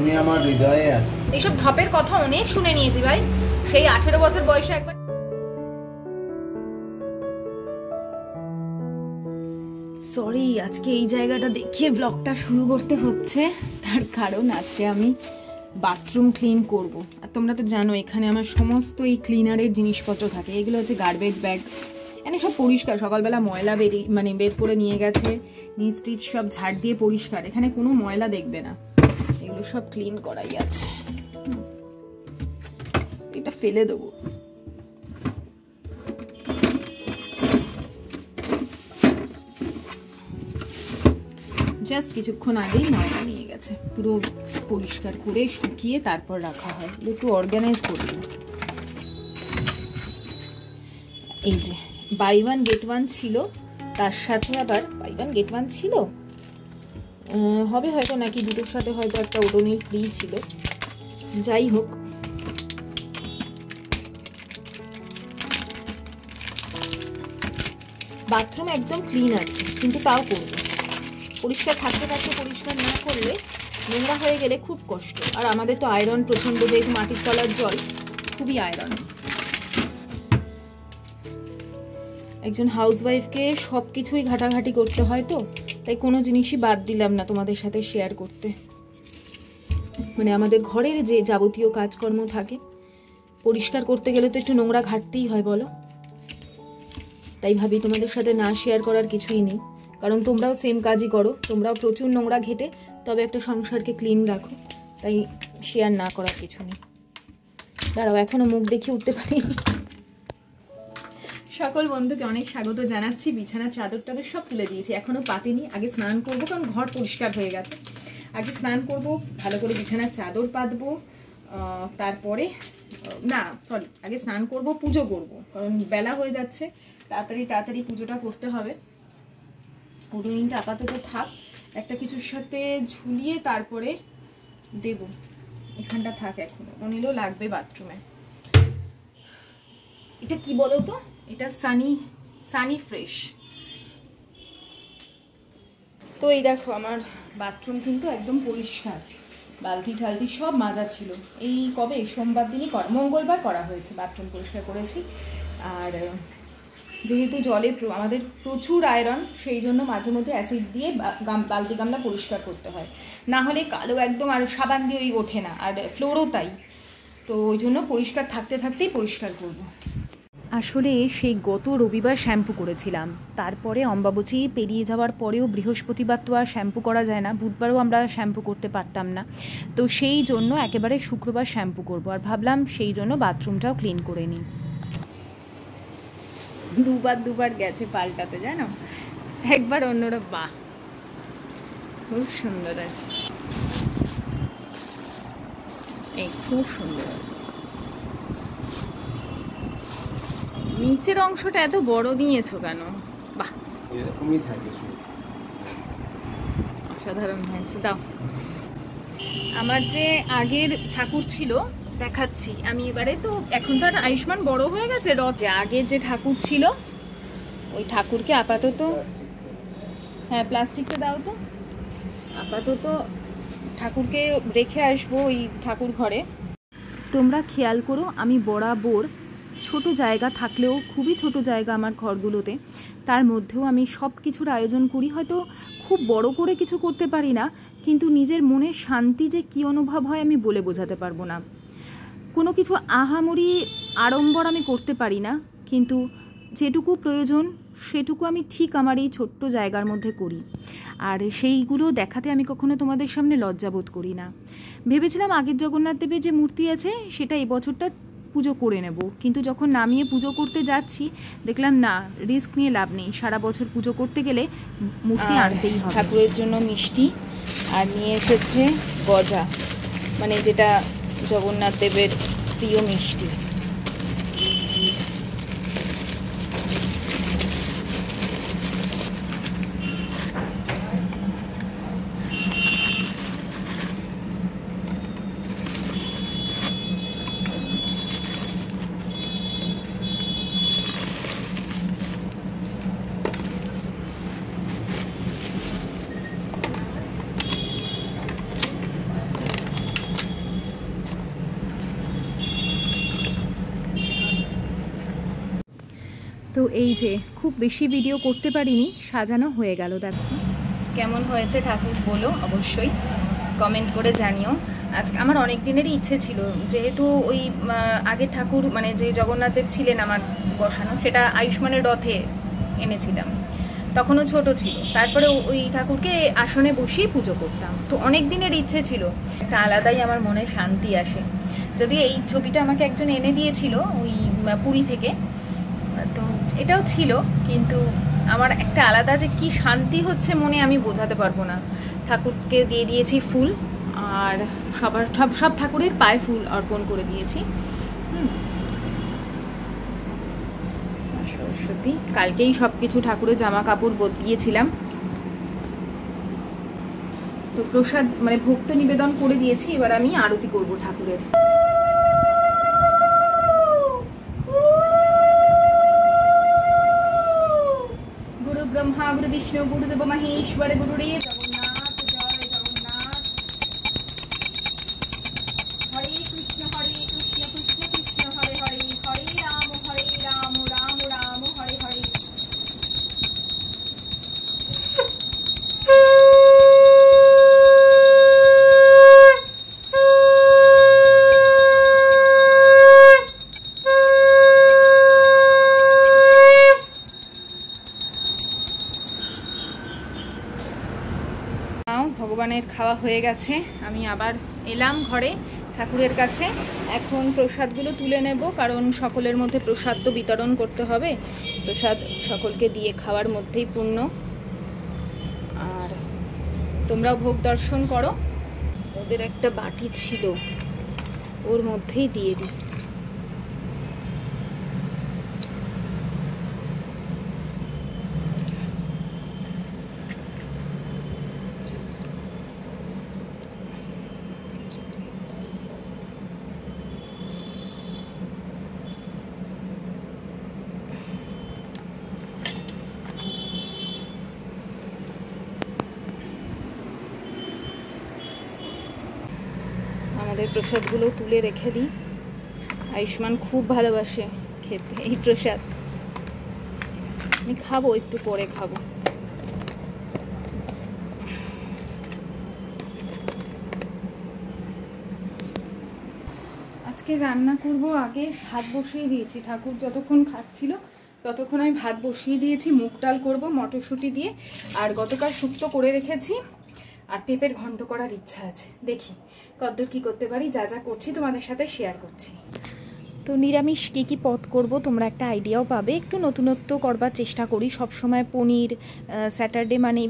তুমি আমার হৃদয়ে আছো। এইসব ঢপের কথা অনেক শুনে নিয়েছি ভাই, সেই 18 বছর বয়সে একবার। সরি, আজকে এই জায়গাটা দেখিয়ে ব্লগটা শুরু করতে হচ্ছে, তার কারণ আজকে আমি বাথরুম ক্লিন করব। আর তোমরা তো জানো এখানে আমার সমস্ত এই ক্লিনারের জিনিসপত্র থাকে। এগুলো হচ্ছে গার্বেজ ব্যাগ, মানে সব পরিষ্কার। সকালবেলা ময়লা বের করে নিয়ে গেছে, নিচ টিচ সব ঝাড় দিয়ে পরিষ্কার। এখানে কোনো ময়লা দেখবে না, এগুলো সব ক্লিন করাই আছে। এটা ফেলে দেবো। জাস্ট কিছুক্ষণ আগেই ময়লা নিয়ে গেছে, পুরো পরিষ্কার করে শুকিয়ে তারপর রাখা হয়, একটু অর্গানাইজ করে দিই। এই যে বাই ওয়ান গেট ওয়ান ছিল, তার সাথে আবার বাই ওয়ান গেট ওয়ান ছিল হবে হয়তো, নাকি দুটোর সাথে হয়তো একটা ওডোনিল ফ্রি ছিল। যাই হোক, বাথরুম একদম ক্লিন আছে, কিন্তু তাও করবো। পরিষ্কার থাকতে থাকতে পরিষ্কার না করলে নোংরা হয়ে গেলে খুব কষ্ট। আর আমাদের তো আয়রন প্রচণ্ড, যেহেতু মাটির তলার জল, খুবই আয়রন। একজন হাউসওয়াইফকে সব কিছুই ঘাটাঘাটি করতে হয়, তো তাই কোনো জিনিসই বাদ দিলাম না তোমাদের সাথে শেয়ার করতে। মানে আমাদের ঘরের যে যাবতীয় কাজকর্ম থাকে, পরিষ্কার করতে গেলে তো একটু নোংরা ঘাটতেই হয় বলো। তাই ভাবি তোমাদের সাথে না শেয়ার করার কিছুই নেই, কারণ তোমরাও সেম কাজই করো, তোমরাও প্রচুর নোংরা ঘেটে তবে একটা সংসারকে ক্লিন রাখো। তাই শেয়ার না করার কিছু নেই। দাঁড়াও, এখনো মুখ দেখিয়ে উঠতে পারি। সকল বন্ধুকে অনেক স্বাগত জানাচ্ছি। বিছানার চাদর টাদর সব তুলে দিয়েছি, এখনো পাতিনি। আগে স্নান করবো, কারণ ঘর পরিষ্কার হয়ে গেছে। আগে স্নান করব, ভালো করে বিছানার চাদর পাতবো, তারপরে আগে স্নান করব, পুজো করব, কারণ বেলা হয়ে যাচ্ছে। তাড়াতাড়ি তাড়াতাড়ি পুজোটা করতে হবে। ওডোনিলটা আপাতত থাক, একটা কিছুর সাথে ঝুলিয়ে তারপরে দেব। এখানটা থাক এখন, ওডোনিলও লাগবে বাথরুমে। এটা কি বলো তো, এটা সানি ফ্রেশ। তো এই দেখো আমার বাথরুম কিন্তু একদম পরিষ্কার, বালতি ঠালতি সব মাজা ছিল। এই কবে সোমবার দিনই মঙ্গলবার করা হয়েছে, বাথরুম পরিষ্কার করেছি। আর যেহেতু জলে আমাদের প্রচুর আয়রন, সেই জন্য মাঝে মধ্যে অ্যাসিড দিয়ে বালতি গামলা পরিষ্কার করতে হয়, না হলে কালো একদম। আর সাবান দিয়ে ওই ওঠে না, আর ফ্লোরও তাই। তো ওই জন্য পরিষ্কার থাকতে থাকতেই পরিষ্কার করব। আসলে সেই গত রবিবার শ্যাম্পু করেছিলাম, তারপরে অম্বাবচী পেরিয়ে যাওয়ার পরেও বৃহস্পতিবার তো আর শ্যাম্পু করা যায় না, বুধবারও আমরা শ্যাম্পু করতে পারতাম না। তো সেই জন্য একেবারে শুক্রবার শ্যাম্পু করব। আর ভাবলাম সেই জন্য বাথরুমটাও ক্লিন করে নিই। দুবার গেছে পাল্টাতে, জানো। একবার অন্যরা, বাহ খুব সুন্দর আছে, এই খুব সুন্দর আছে। নিচের অংশটা এত বড় নিয়েছো কেন? বাহ, এরকমই থাকে, অসাধারণ হয়েছে। দাও, আমার যে আগের ঠাকুর ছিল দেখাচ্ছি আমি এবারে। তো এখন তো আর আয়ুষ্মান বড় হয়ে গেছে, আগের যে ঠাকুর ছিল ওই ঠাকুরকে আপাতত, হ্যাঁ প্লাস্টিকটা দাও তো, আপাতত ঠাকুরকে রেখে আসবো ওই ঠাকুর ঘরে। তোমরা খেয়াল করো, আমি বরাবর ছোট জায়গা থাকলেও, খুবই ছোট জায়গা আমার ঘরগুলোতে, তার মধ্যেও আমি সব কিছুর আয়োজন করি। হয়তো খুব বড় করে কিছু করতে পারি না, কিন্তু নিজের মনে শান্তি যে কী অনুভব হয় আমি বলে বোঝাতে পারবো না। কোনো কিছু আহামরি আড়ম্বর আমি করতে পারি না, কিন্তু যেটুকু প্রয়োজন সেটুকু আমি ঠিক আমার এই ছোট্ট জায়গার মধ্যে করি। আর সেইগুলো দেখাতে আমি কখনো তোমাদের সামনে লজ্জাবোধ করি না। ভেবেছিলাম আগের জগন্নাথ দেবের যে মূর্তি আছে সেটা এই বছরটা পুজো করে নেব, কিন্তু যখন নামিয়ে পুজো করতে যাচ্ছি দেখলাম না, রিস্ক নিয়ে লাভ নেই। সারা বছর পুজো করতে গেলে মূর্তি আনতেই হবে। ঠাকুরের জন্য মিষ্টি আর নিয়ে এসেছে গজা, মানে যেটা জগন্নাথ দেবের প্রিয় মিষ্টি। এই যে খুব বেশি ভিডিও করতে পারিনি, সাজানো হয়ে গেল। দেখো কেমন হয়েছে ঠাকুর বলো অবশ্যই কমেন্ট করে জানিও। আজকে আমার অনেক দিনেরই ইচ্ছে ছিল, যেহেতু ওই আগের ঠাকুর মানে যে জগন্নাথ দেব ছিলেন আমার বসানো, সেটা আয়ুষ্মানের রথে এনেছিলাম, তখনও ছোট ছিল। তারপরে ওই ঠাকুরকে আসনে বসিয়ে পুজো করতাম। তো অনেক দিনের ইচ্ছে ছিল, একটা আলাদাই আমার মনে শান্তি আসে। যদি এই ছবিটা আমাকে একজন এনে দিয়েছিল ওই পুরী থেকে, তো এটাও ছিল, কিন্তু আমার একটা আলাদা যে কি শান্তি হচ্ছে মনে আমি বোঝাতে পারবো না। ঠাকুরকে দিয়ে দিয়েছি ফুল, আর সব ঠাকুরের পায়ে ফুল অর্পণ করে দিয়েছি। সরস্বতী কালকেই সব কিছু ঠাকুরের জামা কাপড় বদলিয়েছিলাম। তো প্রসাদ মানে ভোগ তো নিবেদন করে দিয়েছি, এবার আমি আরতি করব ঠাকুরের। গুরু ব্রহ্মা গুরু বিষ্ণু গুরুদেব মহেশ্বর গুরুদেব জগন্নাথ, জয় জগন্নাথ। হরে কৃষ্ণ কৃষ্ণ কৃষ্ণ হরে হরে, হরে রাম রাম রাম হরে হরে। ভগবানের খাওয়া হয়ে গেছে, আমি আবার এলাম ঘরে ঠাকুরের কাছে। এখন প্রসাদগুলো তুলে নেব, কারণ সকলের মধ্যে প্রসাদ তো বিতরণ করতে হবে। প্রসাদ সকলকে দিয়ে খাওয়ার মধ্যেই পূর্ণ। আর তোমরাও ভোগ দর্শন করো। ওদের একটা বাটি ছিল, ওর মধ্যেই দিয়ে দিই। আমাদের প্রসাদগুলো তুলে রেখে দিই। আয়ুষ্মান খুব ভালোবাসে খেতে এই প্রসাদ। আমি খাবো, একটু পরে খাবো। আজকে রান্না করব, আগে ভাত বসিয়ে দিয়েছি। ঠাকুর যতক্ষণ খাচ্ছিল ততক্ষণ আমি ভাত বসিয়ে দিয়েছি। মুগ ডাল করবো মটরশুঁটি দিয়ে, আর গতকাল শুক্তো করে রেখেছি, আর পেঁপের ঘন্ট করার ইচ্ছা আছে। দেখি কতদূর কি করতে পারি, যা যা করছি তোমাদের সাথে শেয়ার করছি। তো নিরামিষ কী কী পদ করব তোমরা একটা আইডিয়াও পাবে। একটু নতুনত্ব করবার চেষ্টা করি সবসময়। পনির স্যাটারডে মানে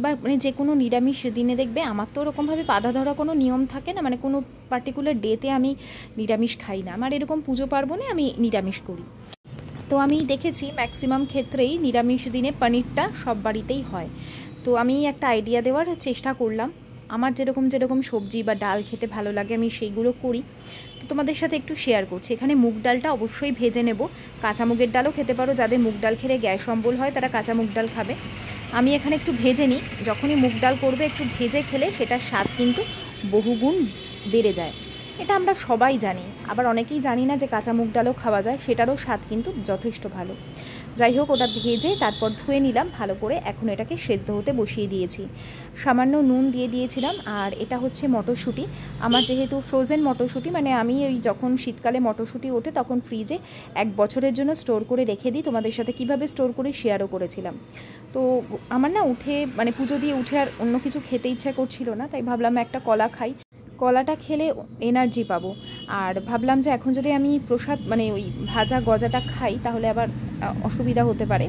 যে কোনো নিরামিষ দিনে দেখবে আমার তো ওরকমভাবে বাঁধা ধরা কোনো নিয়ম থাকে না, মানে কোনো পার্টিকুলার ডেতে আমি নিরামিষ খাই না। আমার এরকম পুজো পার্বণে আমি নিরামিষ করি। তো আমি দেখেছি ম্যাক্সিমাম ক্ষেত্রেই নিরামিষ দিনে পনিরটা সব বাড়িতেই হয়। তো আমি একটা আইডিয়া দেওয়ার চেষ্টা করলাম। আমার যেরকম সবজি বা ডাল খেতে ভালো লাগে আমি সেইগুলো করি, তো তোমাদের সাথে একটু শেয়ার করছি। এখানে মুগ ডালটা অবশ্যই ভেজে নেব। কাঁচা মুগের ডালও খেতে পারো, যাদের মুগ ডাল খেলে গ্যাস অম্বল হয় তারা কাঁচা মুগ ডাল খাবে। আমি এখানে একটু ভেজে নিই। যখনই মুগ ডাল করবে একটু ভেজে খেলে সেটার স্বাদ কিন্তু বহুগুণ বেড়ে যায়। এটা আমরা সবাই জানি, আবার অনেকেই জানি না যে কাঁচা মুগ ডালও খাওয়া যায়, সেটারও স্বাদ কিন্তু যথেষ্ট ভালো। যাই হোক, ওটা ভেজে তারপর ধুয়ে নিলাম ভালো করে। এখন এটাকে সেদ্ধ হতে বসিয়ে দিয়েছি। সামান্য নুন দিয়ে দিয়েছিলাম। আর এটা হচ্ছে মটরশুঁটি। আমার যেহেতু ফ্রোজেন মটরশুঁটি, মানে আমি ওই যখন শীতকালে মটরশুঁটি ওঠে তখন ফ্রিজে 1 বছরের জন্য স্টোর করে রেখে দিই। তোমাদের সাথে কিভাবে স্টোর করে শেয়ারও করেছিলাম। তো আমার না উঠে মানে পুজো দিয়ে উঠে আর অন্য কিছু খেতে ইচ্ছা করছিল না, তাই ভাবলাম একটা কলা খাই। কলাটা খেলে এনার্জি পাবো। আর ভাবলাম যে এখন যদি আমি প্রসাদ মানে ওই ভাজা গজাটা খাই তাহলে আবার অসুবিধা হতে পারে।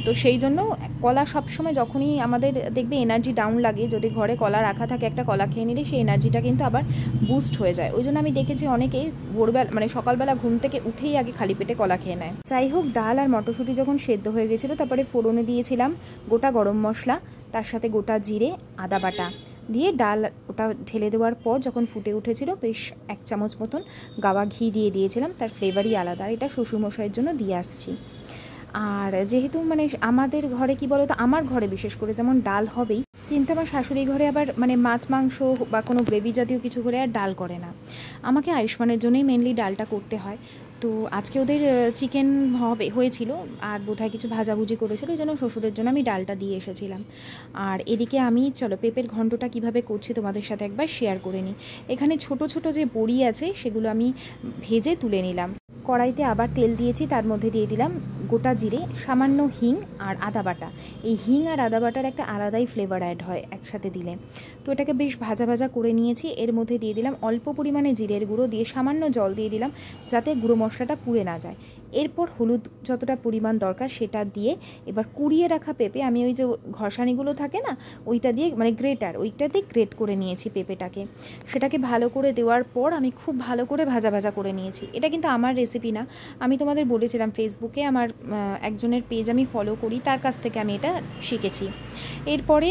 তো সেই জন্য কলা সবসময় যখনই আমাদের দেখবে এনার্জি ডাউন লাগে, যদি ঘরে কলা রাখা থাকে একটা কলা খেয়ে নিলে সেই এনার্জিটা কিন্তু আবার বুস্ট হয়ে যায়। ওই জন্য আমি দেখেছি অনেকেই ভোরবেলা মানে সকালবেলা ঘুম থেকে উঠেই আগে খালি পেটে কলা খেয়ে নেয়। যাই হোক, ডাল আর মটরশুঁটি যখন সেদ্ধ হয়ে গেছিলো তারপরে ফোড়নে দিয়েছিলাম গোটা গরম মশলা, তার সাথে গোটা জিরে, আদা বাটা দিয়ে ডাল ওটা ঢেলে দেওয়ার পর যখন ফুটে উঠেছিল বেশ 1 চামচ মতন গাওয়া ঘি দিয়ে দিয়েছিলাম। তার ফ্লেভারই আলাদা। এটা শ্বশুরমশাইয়ের জন্য দিয়ে আসছি। আর যেহেতু মানে আমাদের ঘরে কি বলো তো, আমার ঘরে বিশেষ করে যেমন ডাল হবেই, কিন্তু আমার শাশুড়ি ঘরে আবার মানে মাছ মাংস বা কোনো গ্রেভি জাতীয় কিছু হলে আর ডাল করে না। আমাকে আয়ুষ্মানের জন্যই মেনলি ডালটা করতে হয়। তো আজকে ওদের চিকেন হয়েছিল আর বোধহয় কিছু ভাজাভুজি করেছিল, ওই জন্য শ্বশুরের জন্য আমি ডালটা দিয়ে এসেছিলাম। আর এদিকে আমি চলো পেঁপের ঘন্টটা কিভাবে করছি তোমাদের সাথে একবার শেয়ার করে নিই। এখানে ছোট ছোট যে বড়ি আছে সেগুলো আমি ভেজে তুলে নিলাম। কড়াইতে আবার তেল দিয়েছি, তার মধ্যে দিয়ে দিলাম গোটা জিরে, সামান্য হিং আর আদা বাটা। এই হিং আর আদা বাটার একটা আলাদাই ফ্লেভার অ্যাড হয় একসাথে দিলে। তো এটাকে বেশ ভাজা ভাজা করে নিয়েছি। এর মধ্যে দিয়ে দিলাম অল্প পরিমাণে জিরের গুঁড়ো, দিয়ে সামান্য জল দিয়ে দিলাম যাতে গুঁড়ো মশলাটা পুড়ে না যায়। এরপর হলুদ যতটা পরিমাণ দরকার সেটা দিয়ে এবার কুড়িয়ে রাখা পেঁপে, আমি ওই যে ঘষানিগুলো থাকে না ওইটা দিয়ে, মানে গ্রেটার, ওইটা দিয়ে গ্রেট করে নিয়েছি পেঁপেটাকে। সেটাকে ভালো করে দেওয়ার পর আমি খুব ভালো করে ভাজা ভাজা করে নিয়েছি। এটা কিন্তু আমার রেসিপি না, আমি তোমাদের বলেছিলাম ফেসবুকে আমার একজনের পেজ আমি ফলো করি, তার কাছ থেকে আমি এটা শিখেছি। এরপরে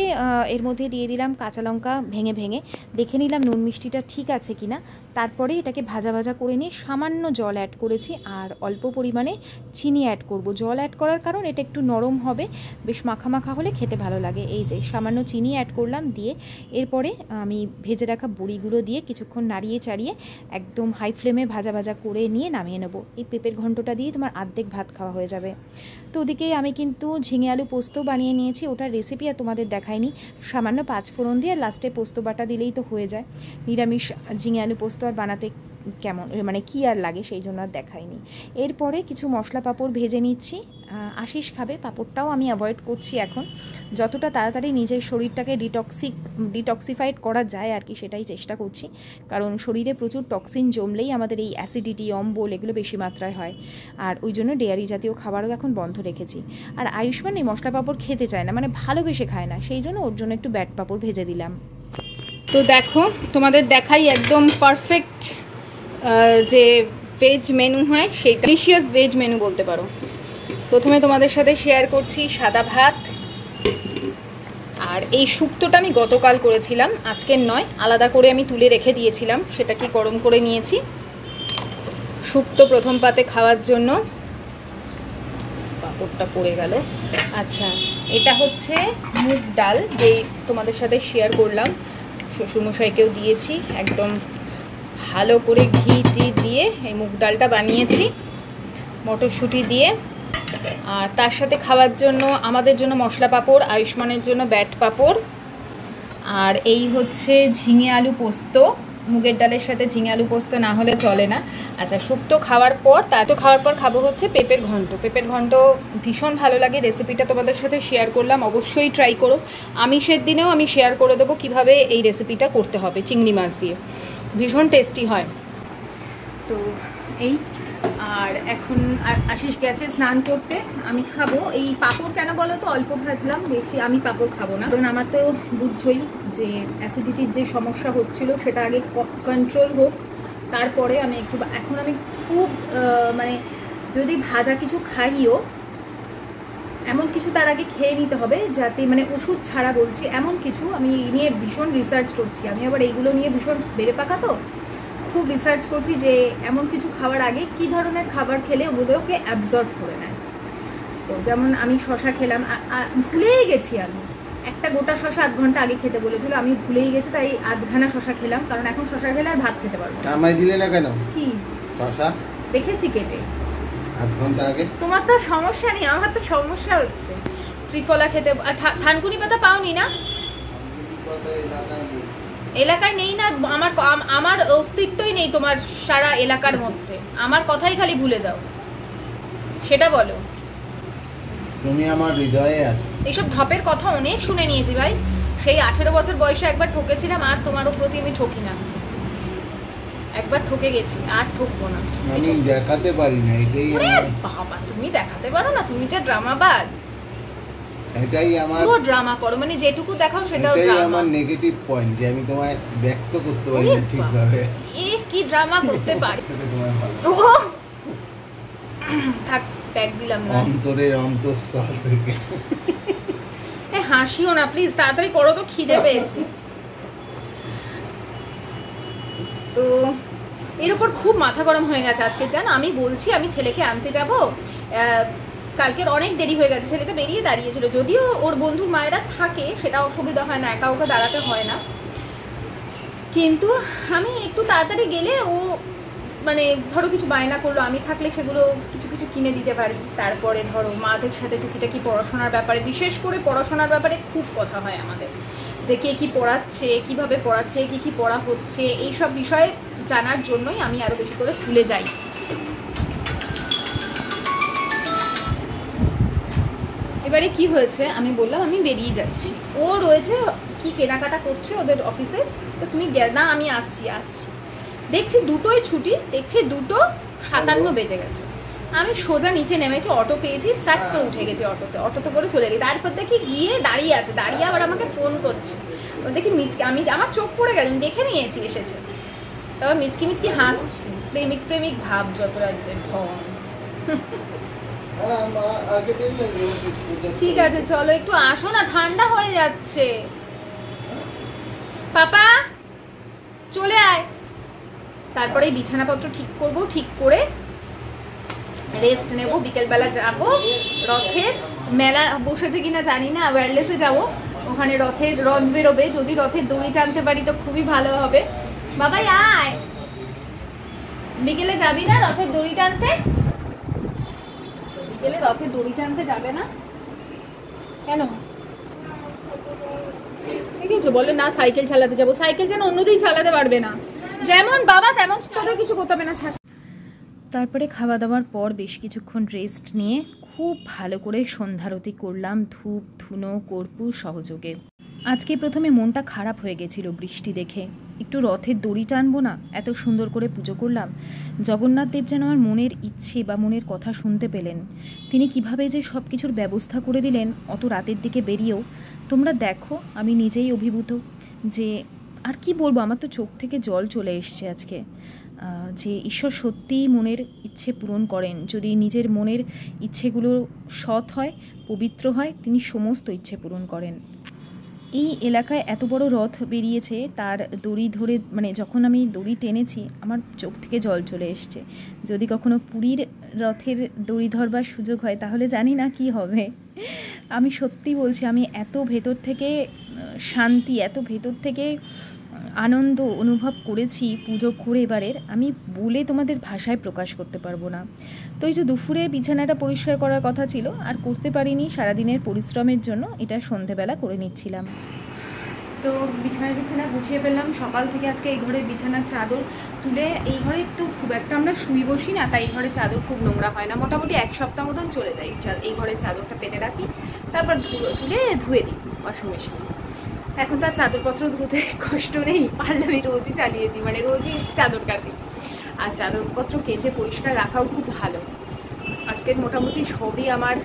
এর মধ্যে দিয়ে দিলাম কাঁচা লঙ্কা ভেঙে ভেঙে, দেখে নিলাম নুন মিষ্টিটা ঠিক আছে কিনা। তারপরে এটাকে ভাজা ভাজা করে নিয়ে সামান্য জল অ্যাড করেছি আর অল্প পরিমাণে চিনি অ্যাড করব। জল অ্যাড করার কারণ এটা একটু নরম হবে, বেশ মাখা মাখা হলে খেতে ভালো লাগে। এই যে সামান্য চিনি অ্যাড করলাম, দিয়ে এরপরে আমি ভেজে রাখা বড়িগুলো দিয়ে কিছুক্ষণ নাড়িয়ে চাড়িয়ে একদম হাই ফ্লেমে ভাজা ভাজা করে নিয়ে নামিয়ে নেব। এই পেঁপের ঘন্টটা দিয়ে তোমার অর্ধেক ভাত খাওয়া হয়ে যাবে। তো ওদিকে আমি কিন্তু ঝিঙে আলু পোস্ত বানিয়ে নিয়েছি, ওটার রেসিপি আর তোমাদের দেখাইনি। সামান্য 5 ফোড়ন দিয়ে লাস্টে পোস্ত বাটা দিলেই তো হয়ে যায়। নিরামিষ ঝিঙে আলু পোস্ত আর বানাতে কেমন মানে কী আর লাগে সেই জন্য আর দেখাইনি। এরপরে কিছু মশলা পাঁপড় ভেজে নিচ্ছি। আশিস খাবে, পাঁপড়টাও আমি অ্যাভয়েড করছি এখন, যতটা তাড়াতাড়ি নিজের শরীরটাকে ডিটক্সিফাইড করা যায় আর কি, সেটাই চেষ্টা করছি। কারণ শরীরে প্রচুর টক্সিন জমলেই আমাদের এই অ্যাসিডিটি, অম্বল এগুলো বেশি মাত্রায় হয়। আর ওই জন্য ডেয়ারি জাতীয় খাবারও এখন বন্ধ রেখেছি। আর আয়ুষ্মান এই মশলা পাঁপড় খেতে চায় না, মানে ভালোবেসে খায় না, সেই জন্য ওর জন্য একটু ব্যাট পাঁপড় ভেজে দিলাম। তো দেখো তোমাদের দেখাই একদম পারফেক্ট যে ভেজ মেনু হয়, সেই ডিলিশিয়াস ভেজ মেনু বলতে পারো। প্রথমে তোমাদের সাথে শেয়ার করছি সাদা ভাত, আর এই শুক্তোটা আমি গতকাল করেছিলাম, আজকের নয়, আলাদা করে আমি তুলে রেখে দিয়েছিলাম, সেটাকে গরম করে নিয়েছি শুক্তো প্রথম পাতে খাওয়ার জন্য। পাঁপড়টা পড়ে গেল। আচ্ছা, এটা হচ্ছে মুগ ডাল, যেই তোমাদের সাথে শেয়ার করলাম, শ্বশুরমশাইকেও দিয়েছি। একদম ভালো করে ঘি টি দিয়ে এই মুগ ডালটা বানিয়েছি মটরশুঁটি দিয়ে। আর তার সাথে খাওয়ার জন্য আমাদের জন্য মশলা পাঁপড়, আয়ুষ্মানের জন্য ব্যাট পাঁপড়, আর এই হচ্ছে ঝিঙে আলু পোস্ত। মুগের ডালের সাথে ঝিঙে আলু পোস্ত না হলে চলে না। আচ্ছা, শুক্তো খাওয়ার পর খাবো হচ্ছে পেঁপের ঘন্ট। পেঁপের ঘন্ট ভীষণ ভালো লাগে, রেসিপিটা তোমাদের সাথে শেয়ার করলাম, অবশ্যই ট্রাই করো। আমিষের দিনেও আমি শেয়ার করে দেবো কীভাবে এই রেসিপিটা করতে হবে, চিংড়ি মাছ দিয়ে, ভীষণ টেস্টি হয়। তো এই, আর এখন আশিস গেছে স্নান করতে, আমি খাবো। এই পাঁপড় কেন বলো তো অল্প ভাজলাম, বেশি আমি পাঁপড় খাবো না, কারণ আমার তো বুঝছই যে অ্যাসিডিটির যে সমস্যা হচ্ছিল সেটা আগে কন্ট্রোল হোক, তারপরে আমি একটু, এখন আমি খুব মানে যদি ভাজা কিছু খাইও এমন কিছু তার আগে খেয়ে নিতে হবে যাতে, মানে ওষুধ ছাড়া বলছি, এমন কিছু আমি নিয়ে ভীষণ রিসার্চ করছি। আমি আবার এইগুলো নিয়ে ভীষণ বেড়ে পাকা, তো খুব রিসার্চ করছি যে এমন কিছু খাওয়ার আগে কি ধরনের খাবার খেলে ওগুলোকে অ্যাবজর্ভ করে নেয়। তো যেমন আমি শশা খেলাম, ভুলেই গেছি, আমি একটা গোটা শশা 8 ঘন্টা আগে খেতে বলেছিল, আমি ভুলেই গেছি, তাই 8খানা শশা খেলাম, কারণ এখন শশা খেলে আর ভাত খেতে পারবো না। আমায় দিলে না কেন? কি শশা দেখেছি কেটে 8 ঘন্টা আগে। তোমার তো সমস্যা নেই, আমার তো সমস্যা হচ্ছে। ত্রিফলা খেতে, থানকুনি পাতা পাওনি না? এলাকায় নেই না, আমার অস্তিত্বই নেই তোমার সারা এলাকার মধ্যে, আমার কথাই খালি ভুলে যাও, সেটা বলো। তুমি আমার হৃদয়ে আছো। এইসব ঢপের কথা অনেক শুনে নিয়েছি ভাই, সেই 18 বছর বয়সে একবার ঠকেছিলাম, আর তোমার প্রতি আমি ঠকি না, একবার ঠকে গেছি, আর ঠকবো না। আমি দেখাতে পারি না, এটাই বাবা, তুমি দেখাতে পারো না, তুমি যে ড্রামাবাজ, এটাই আমার পুরো ড্রামা করো, মানে যেটুকু দেখাও সেটাও ড্রামা। এটাই আমার নেগেটিভ পয়েন্ট, যে আমি তোমায় ব্যক্ত করতে পারি না ঠিকভাবে। কি ড্রামা করতে পারি। ও থাক, ট্যাগ দিলাম না, অন্তরের অন্তঃস্থল থেকে। হাসিও না প্লিজ, তাড়াতাড়ি করো তো, খিদে পেয়েছে। তো এর উপর খুব মাথা গরম হয়ে গেছে আজকে, জানো, আমি বলছি আমি ছেলেকে আনতে যাব, কালকের অনেক দেরি হয়ে গেছে, ছেলেটা বেরিয়ে দাঁড়িয়েছিল, যদিও ওর বন্ধুর মায়েরা থাকে, সেটা অসুবিধা হয় না, একা ওকে দাঁড়াতে হয় না, কিন্তু আমি একটু তাড়াতাড়ি গেলে ও মানে ধরো কিছু বায়না করলো, আমি থাকলে সেগুলো কিছু কিছু কিনে দিতে পারি। তারপরে ধরো মাদের সাথে টুকিটাকি পড়াশোনার ব্যাপারে, বিশেষ করে পড়াশোনার ব্যাপারে খুব কথা হয় আমাদের, যে কে কী পড়াচ্ছে, কীভাবে পড়াচ্ছে, কী কী পড়া হচ্ছে, এইসব বিষয়ে জানার জন্যই আমি আরও বেশি করে স্কুলে যাই। এবারে কি হয়েছে, আমি বললাম আমি বেরিয়ে যাচ্ছি, ও রয়েছে কি কেনাকাটা করছে ওদের অফিসে, তো তুমি না আমি আসছি। দেখছি দুটোই ছুটি, দেখছি 2:57 বেজে গেছে। আমি সোজা নিচে নেমেছি, অটো পেয়েছি, স্যাট করে উঠে গেছি অটোতে করে চলে গেছি। তারপর দেখি গিয়ে দাঁড়িয়ে আছে, দাঁড়িয়ে আবার আমাকে ফোন করছে। দেখি মিচকি, আমার চোখ পড়ে গেছে, আমি দেখে নিয়েছি এসেছে। তারপর মিচকি হাসছি, প্রেমিক ভাব যত রাজ্যের ঢং। ঠিক আছে চলো একটু আসো না, ঠান্ডা হয়ে যাচ্ছে। পাপা চলে আয়। তারপরে বিছানাপত্র ঠিক করব, ঠিক করে রেস্ট নেব, বিকেলবেলা যাব রথের মেলা বসেছে কিনা জানি না, ওয়্যারলেসে যাব, ওখানে রথ বেরোবে, যদি রথের দড়ি টানতে পারি তো খুবই ভালো হবে। বাবাই আয়, বিকেলে যাবি না রথের দড়ি টানতে? বিকেলে রথের দড়ি টানতে যাবে না কেন? ঠিক আছে বলে না সাইকেল চালাতে যাবো, সাইকেল যেন অন্যদিন চালাতে পারবে না, যেমন বাবা তেমন তোদের কিছু করতে হবে না, ছাড়। তারপরে খাওয়া দাওয়ার পর বেশ কিছুক্ষণ রেস্ট নিয়ে খুব ভালো করে সন্ধ্যারতি করলাম ধূপ ধুনো কর্পূর সহযোগে। আজকে প্রথমে মনটা খারাপ হয়ে গেছিল বৃষ্টি দেখে, একটু রথের দড়ি টানবো না, এত সুন্দর করে পুজো করলাম। জগন্নাথ দেব যেন আমার মনের ইচ্ছে বা মনের কথা শুনতে পেলেন, তিনি কিভাবে যে সব কিছুর ব্যবস্থা করে দিলেন অত রাতের দিকে বেরিয়েও। তোমরা দেখো আমি নিজেই অভিভূত, যে আর কি বলবো, আমার তো চোখ থেকে জল চলে এসছে আজকে, যে ঈশ্বর সত্যিই মনের ইচ্ছে পূরণ করেন। যদি নিজের মনের ইচ্ছেগুলো সৎ হয়, পবিত্র হয়, তিনি সমস্ত ইচ্ছে পূরণ করেন। এই এলাকায় এত বড় রথ বেরিয়েছে, তার দড়ি ধরে মানে যখন আমি দড়ি টেনেছি আমার চোখ থেকে জল চলে এসছে। যদি কখনো পুরীর রথের দড়ি ধরবার সুযোগ হয় তাহলে জানি না কি হবে। আমি সত্যি বলছি, আমি এত ভেতর থেকে শান্তি, এত ভেতর থেকে আনন্দ অনুভব করেছি পুজো করে এবারের, আমি বলে তোমাদের ভাষায় প্রকাশ করতে পারবো না। তো এই যে দুপুরে বিছানাটা পরিষ্কার করার কথা ছিল আর করতে পারিনি, সারাদিনের পরিশ্রমের জন্য এটা সন্ধেবেলা করে নিচ্ছিলাম। তো বিছানা গুছিয়ে ফেললাম সকাল থেকে। আজকে এই ঘরে বিছানার চাদর তুলে, এই ঘরে একটু খুব একটা আমরা শুই বসি না, তাই এই ঘরে চাদর খুব নোংরা হয় না, মোটামুটি 1 সপ্তাহ মতন চলে যায়। এই ঘরে চাদরটা পেতে রাখি, তারপর তুলে ধুয়ে দিই ওয়াশিং মেশিনে। এখন তার চাদরপত্র ধুতে কষ্ট নেই, পারলে আমি রোজই চালিয়ে দিই, মানে রোজই চাদর কাচি। আর চাদরপত্র কেচে পরিষ্কার রাখাও খুব ভালো। আজকের মোটামুটি সবই আমার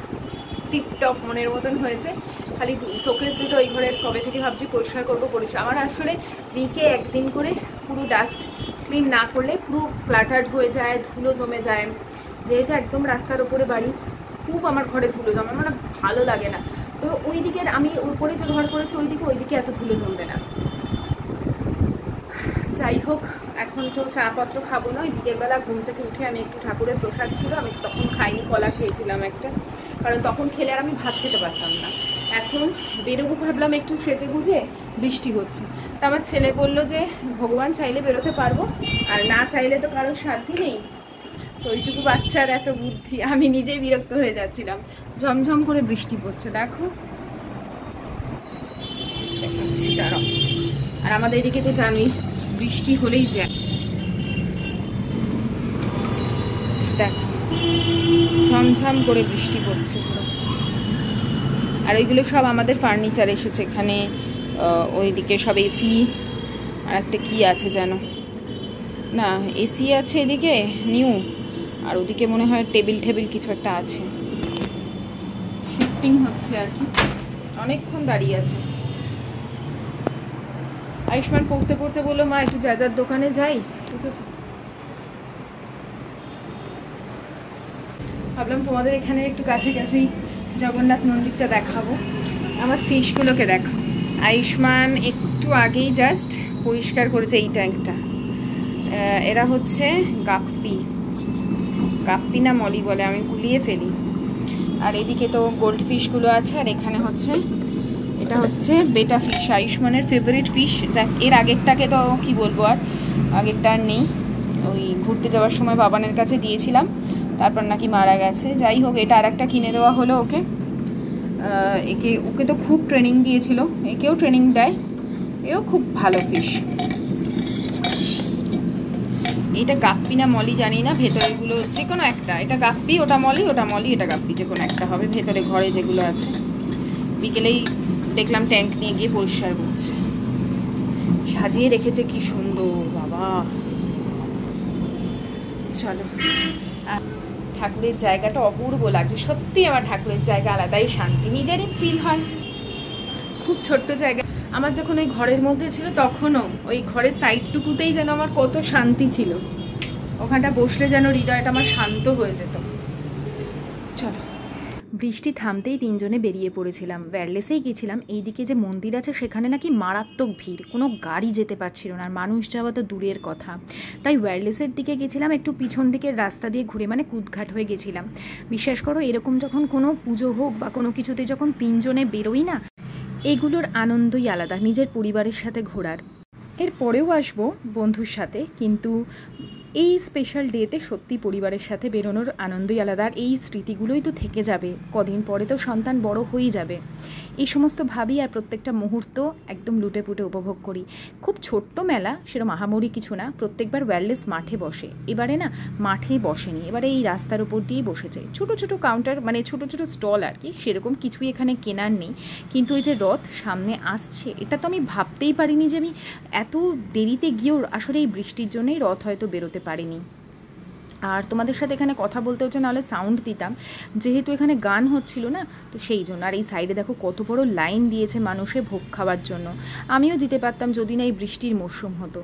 টিপটপ মনের মতন হয়েছে, খালি শোকেস দুটো ওই ঘরের কবে থেকে ভাবছি পরিষ্কার করবো। আমার আসলে উইকে একদিন করে পুরো ডাস্ট ক্লিন না করলে পুরো ক্লাটার্ড হয়ে যায়, ধুলো জমে যায়। যেহেতু একদম রাস্তার ওপরে বাড়ি, খুব আমার ঘরে ধুলো জমে, মানে ভালো লাগে না। তো ওই দিকের আমি উপরে যে ঘর করেছি ওইদিকে এত ধুলো জমবে না। যাই হোক, এখন তো চা পত্র খাবো না, ওই বিকেলবেলা ঘুম থেকে উঠে আমি একটু ঠাকুরের প্রসাদ ছিল, আমি তখন খাইনি, কলা খেয়েছিলাম একটা, কারণ তখন খেলে আর আমি ভাত খেতে পারতাম না। এখন বেরোবো ভাবলাম একটু সেজে গুজে, বৃষ্টি হচ্ছে। তা আমার ছেলে বলল যে ভগবান চাইলে বেরোতে পারবো, আর না চাইলে তো কারোর সাধ্যি নেই। তো ওইটুকু বাচ্চার এত বুদ্ধি, আমি নিজেই বিরক্ত হয়ে যাচ্ছিলাম। ঝমঝম করে বৃষ্টি পড়ছে, দেখো দেখাচ্ছি দাঁড়াও। আর আমাদের এদিকে তো জানোই বৃষ্টি হলেই যায়, দেখো ঝমঝম করে বৃষ্টি পড়ছে পুরো। আর ওইগুলো সব আমাদের ফার্নিচার এসেছে এখানে, ওইদিকে সব এসি, আর একটা কি আছে যেন, না এসি আছে এদিকে নিউ, আর ওদিকে মনে হয় টেবিল কিছু একটা আছে, শিফটিং হচ্ছে আর কি। অনেকক্ষণ দাঁড়িয়ে আছে। আয়ুষ্মান পড়তে পড়তে বললো মা একটু যার দোকানে যাই, ঠিক আছে। ভাবলাম তোমাদের এখানে একটু কাছাকাছি জগন্নাথ মন্দিরটা দেখাবো। আমার ফিশগুলোকে দেখো, আয়ুষ্মান একটু আগেই জাস্ট পরিষ্কার করেছে এই ট্যাঙ্কটা। এরা হচ্ছে গাপ্পি না মলি বলে, আমি গুলিয়ে ফেলি। আর এদিকে তো গোল্ড ফিশগুলো আছে, আর এখানে হচ্ছে এটা হচ্ছে বেটা ফিশ, আয়ুষ্মানের ফেভারিট ফিশ। এর আগেরটাকে তো কি বলবো, আর আগেরটা আর নেই। ওই ঘুরতে যাওয়ার সময় বাবানের কাছে দিয়েছিলাম, তারপর নাকি মারা গেছে। যাই হোক, এটা আর একটা কিনে দেওয়া হলো ওকে। ওকে তো খুব ট্রেনিং দিয়েছিল, একেও ট্রেনিং দেয়, এও খুব ভালো ফিশ। এটা গাপ্পি না মলি জানি না, ভেতরেগুলো যে কোনো একটা, এটা গাপ্পি ওটা মলি, ওটা মলি এটা গাপ্পি, যে কোনো একটা হবে। ভেতরে ঘরে যেগুলো আছে, বিকেলেই দেখলাম ট্যাঙ্ক নিয়ে গিয়ে পরিষ্কার করছে। সাজিয়ে রেখেছে কি সুন্দর বাবা। চলো, ঠাকুরের জায়গাটা অপূর্ব লাগছে সত্যি। আমার ঠাকুরের জায়গা আলাদাই শান্তি, নিজেরই ফিল হয়। খুব ছোট্ট জায়গা। আমার যখন ওই ঘরের মধ্যে ছিল তখনও ওই ঘরের সাইডটুকুতেই যেন আমার কত শান্তি ছিল, ওখানটা বসলে যেন হৃদয়টা আমার শান্ত হয়ে যেত। চলো, বৃষ্টি থামতেই তিনজনে বেরিয়ে পড়েছিলাম। ওয়্যারলেসেই গেছিলাম। এইদিকে যে মন্দির আছে সেখানে নাকি মারাত্মক ভিড়, কোনো গাড়ি যেতে পারছিল না, আর মানুষ যাওয়া তো দূরের কথা। তাই ওয়্যারলেসের দিকে গেছিলাম, একটু পিছন দিকের রাস্তা দিয়ে ঘুরে, মানে কুদঘাট হয়ে গেছিলাম। বিশ্বাস করো, এরকম যখন কোনো পুজো হোক বা কোনো কিছুতে যখন তিনজনে বেরোই না, এগুলোর আনন্দই আলাদা, নিজের পরিবারের সাথে ঘোরার। এরপরেও আসবো বন্ধুর সাথে, কিন্তু এই স্পেশাল ডেতে সত্যি পরিবারের সাথে বেরোনোর আনন্দই আলাদা। আর এই স্মৃতিগুলোই তো থেকে যাবে, কদিন পরে তো সন্তান বড় হয়েই যাবে। এই সমস্ত ভাবি, আর প্রত্যেকটা মুহূর্ত একদম লুটে পুটে উপভোগ করি। খুব ছোট্ট মেলা, সেরকম আহামরি কিছু না। প্রত্যেকবার ওয়্যারলেস মাঠে বসে, এবারে না মাঠেই বসেনি, এবারে এই রাস্তার উপর দিয়েই বসেছে। ছোটো ছোটো কাউন্টার, মানে ছোটো ছোটো স্টল আর কি, সেরকম কিছুই এখানে কেনার নেই। কিন্তু ওই যে রথ সামনে আসছে, এটা তো আমি ভাবতেই পারিনি যে আমি এত দেরিতে গিয়েও আসলে এই বৃষ্টির জন্যই রথ হয়তো বেরোতে পারিনি। আর তোমাদের সাথে এখানে কথা বলতে হচ্ছে, নাহলে সাউন্ড দিতাম, যেহেতু এখানে গান হচ্ছিল না, তো সেই জন্য। আর এই সাইডে দেখো কত বড় লাইন দিয়েছে মানুষে ভোগ খাওয়ার জন্য। আমিও দিতে পারতাম যদি না এই বৃষ্টির মরশুম হতো।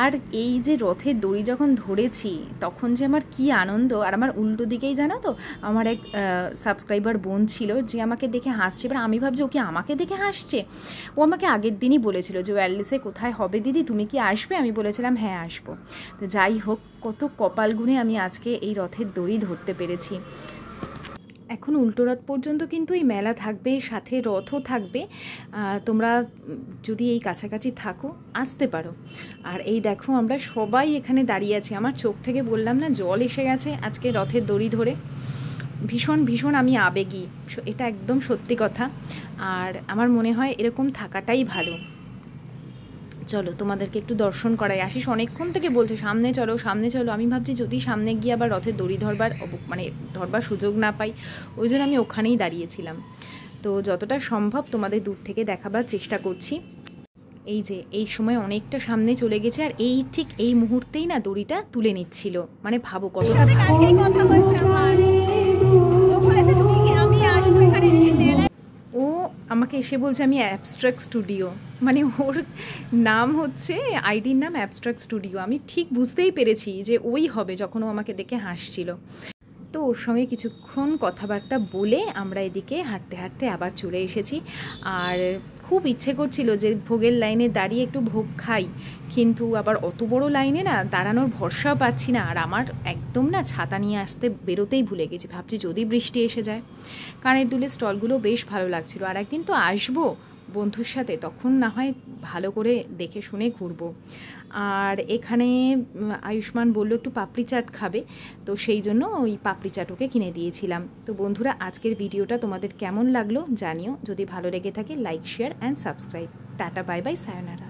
আর এই যে রথের দড়ি যখন ধরেছি, তখন যে আমার কি আনন্দ। আর আমার উল্টো দিকেই জানো তো আমার এক সাবস্ক্রাইবার বোন ছিল, যে আমাকে দেখে হাসছে। এবার আমি ভাবছি ও কি আমাকে দেখে হাসছে। ও আমাকে আগের দিনই বলেছিল যে ওয়্যারলেসে কোথায় হবে দিদি, তুমি কি আসবে? আমি বলেছিলাম হ্যাঁ আসবো। তো যাই হোক, কত কপাল গুনে আমি আজকে এই রথের দড়ি ধরতে পেরেছি। এখন উল্টো রথ পর্যন্ত কিন্তু এই মেলা থাকবে, সাথে রথও থাকবে। তোমরা যদি এই কাছাকাছি থাকো আসতে পারো। আর এই দেখো, আমরা সবাই এখানে দাঁড়িয়ে আছি। আমার চোখ থেকে বললাম না জল এসে গেছে আজকে রথের দড়ি ধরে। ভীষণ ভীষণ আমি আবেগী, এটা একদম সত্যি কথা। আর আমার মনে হয় এরকম থাকাটাই ভালো। চলো, তোমাদেরকে একটু দর্শন করাই। আশিস অনেকক্ষণ থেকে বলছে সামনে চলো সামনে চলো। আমি ভাবছি যদি সামনে গিয়ে আবার রথের দড়ি ধরবার সুযোগ না পাই, ওই জন্য আমি ওখানেই দাঁড়িয়েছিলাম। তো যতটা সম্ভব তোমাদের দূর থেকে দেখাবার চেষ্টা করছি। এই যে এই সময় অনেকটা সামনে চলে গেছে, আর এই ঠিক এই মুহূর্তেই না দড়িটা তুলে নিচ্ছিল। মানে ভাবো কতটা। ও আমাকে এসে বলছে আমি অ্যাবস্ট্রাক্ট স্টুডিও, মানে ওর নাম হচ্ছে, আইডির নাম অ্যাবস্ট্রাক্ট স্টুডিও। আমি ঠিক বুঝতেই পেরেছি যে ওই হবে যখন ও আমাকে দেখে হাসছিল। তো ওর সঙ্গে কিছুক্ষণ কথাবার্তা বলে আমরা এদিকে হাঁটতে হাঁটতে আবার চলে এসেছি। আর খুব ইচ্ছে করছিল যে ভোগের লাইনে দাঁড়িয়ে একটু ভোগ খাই, কিন্তু আবার অত বড় লাইনে না দাঁড়ানোর ভরসাও পাচ্ছি না। আর আমার একদম না ছাতা নিয়ে আসতে বেরোতেই ভুলে গেছি, ভাবছি যদি বৃষ্টি এসে যায়। কানের দুলের স্টলগুলো বেশ ভালো লাগছিল। আর একদিন তো আসবো বন্ধুর সাথে, তখন না হয় ভালো করে দেখে শুনে ঘুরবো। আর এখানে আয়ুষ্মান বলল একটু পাপড়ি চাট খাবে, তো সেই জন্য ওই পাপড়ি চাট ওকে কিনে দিয়েছিলাম। তো বন্ধুরা, আজকের ভিডিওটা তোমাদের কেমন লাগলো জানিও। যদি ভালো লেগে থাকে like, share and subscribe. Tata, bye bye, সায়োনারা।